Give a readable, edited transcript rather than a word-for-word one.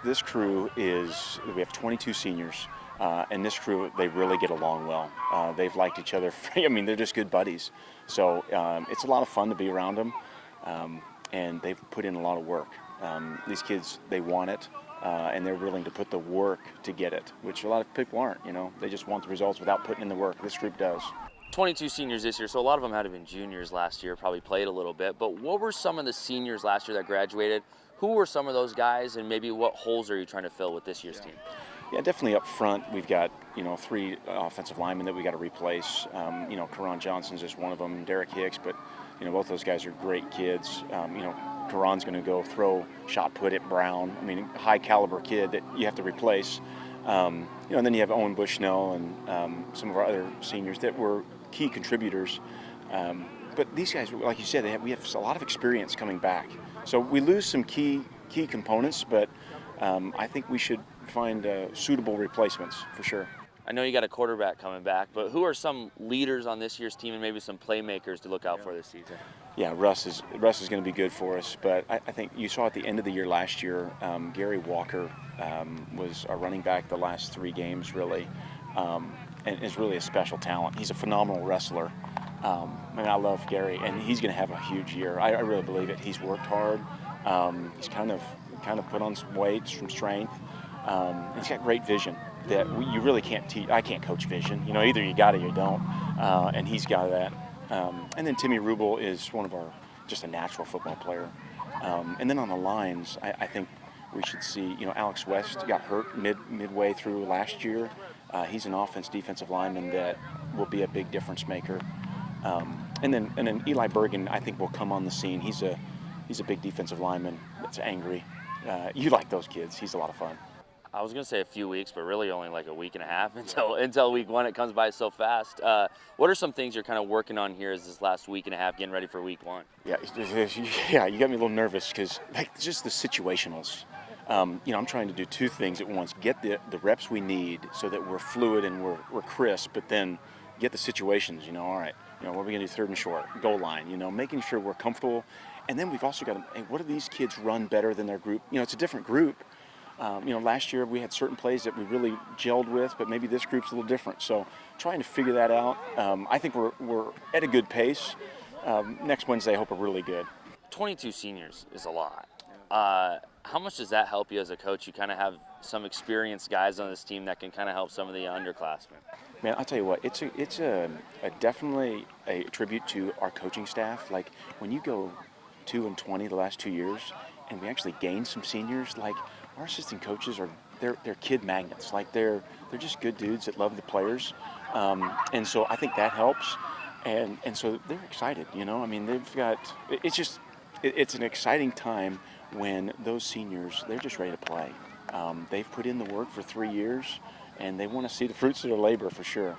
this crew is, we have 22 seniors, and this crew, they really get along well. They've liked each other. I mean, they're just good buddies. So it's a lot of fun to be around them, and they've put in a lot of work. These kids, they want it, and they're willing to put the work to get it, which a lot of people aren't. They just want the results without putting in the work. This group does. 22 seniors this year, so a lot of them had been juniors last year, probably played a little bit. But what were some of the seniors last year that graduated? Who were some of those guys, and maybe what holes are you trying to fill with this year's team? Yeah, definitely up front, we've got, 3 offensive linemen that we got to replace. Karan Johnson's just one of them, Derek Hicks, but, both those guys are great kids. Karan's going to go throw shot put at Brown. I mean, high caliber kid that you have to replace. And then you have Owen Bushnell and some of our other seniors that were key contributors. But these guys, like you said, we have a lot of experience coming back. So we lose some key components, but I think we should find suitable replacements for sure. I know you got a quarterback coming back, but who are some leaders on this year's team and maybe some playmakers to look out for this season? Yeah, Russ is going to be good for us, but I think you saw at the end of the year last year, Gary Walker was our running back the last 3 games really, and is really a special talent. He's a phenomenal wrestler. I love Gary, and he's going to have a huge year. I really believe it. He's worked hard. He's kind of put on some weight, some strength. And he's got great vision that you really can't teach. I can't coach vision. Either you got it or you don't. And he's got that. And then Timmy Rubel is one of just a natural football player. And then on the lines, I think we should see, Alex West got hurt midway through last year. He's an defensive lineman that will be a big difference maker. And then Eli Bergen, I think, will come on the scene. He's a big defensive lineman that's angry. You like those kids. He's a lot of fun. I was going to say a few weeks, but really only like a week and a half until week 1. It comes by so fast. What are some things you're kind of working on here as this last week and a half, getting ready for week 1? Yeah, you got me a little nervous because just the situationals. I'm trying to do 2 things at once. Get the reps we need so that we're fluid and we're crisp, but then get the situations, all right, what are we going to do 3rd and short, goal line, making sure we're comfortable. And then we've also got to, what do these kids run better than their group? It's a different group. Last year we had certain plays that we really gelled with, but maybe this group's a little different. So trying to figure that out. I think we're at a good pace. Next Wednesday, I hope we're really good. 22 seniors is a lot. How much does that help you as a coach? You kind of have some experienced guys on this team that can kind of help some of the underclassmen. Man, I'll tell you what, it's definitely a tribute to our coaching staff. Like when you go 2-20 the last 2 years, and we actually gained some seniors, like our assistant coaches they're kid magnets. Like they're just good dudes that love the players, and so I think that helps, and so they're excited. They've got it's an exciting time when those seniors, they're just ready to play. They've put in the work for 3 years, and they want to see the fruits of their labor for sure.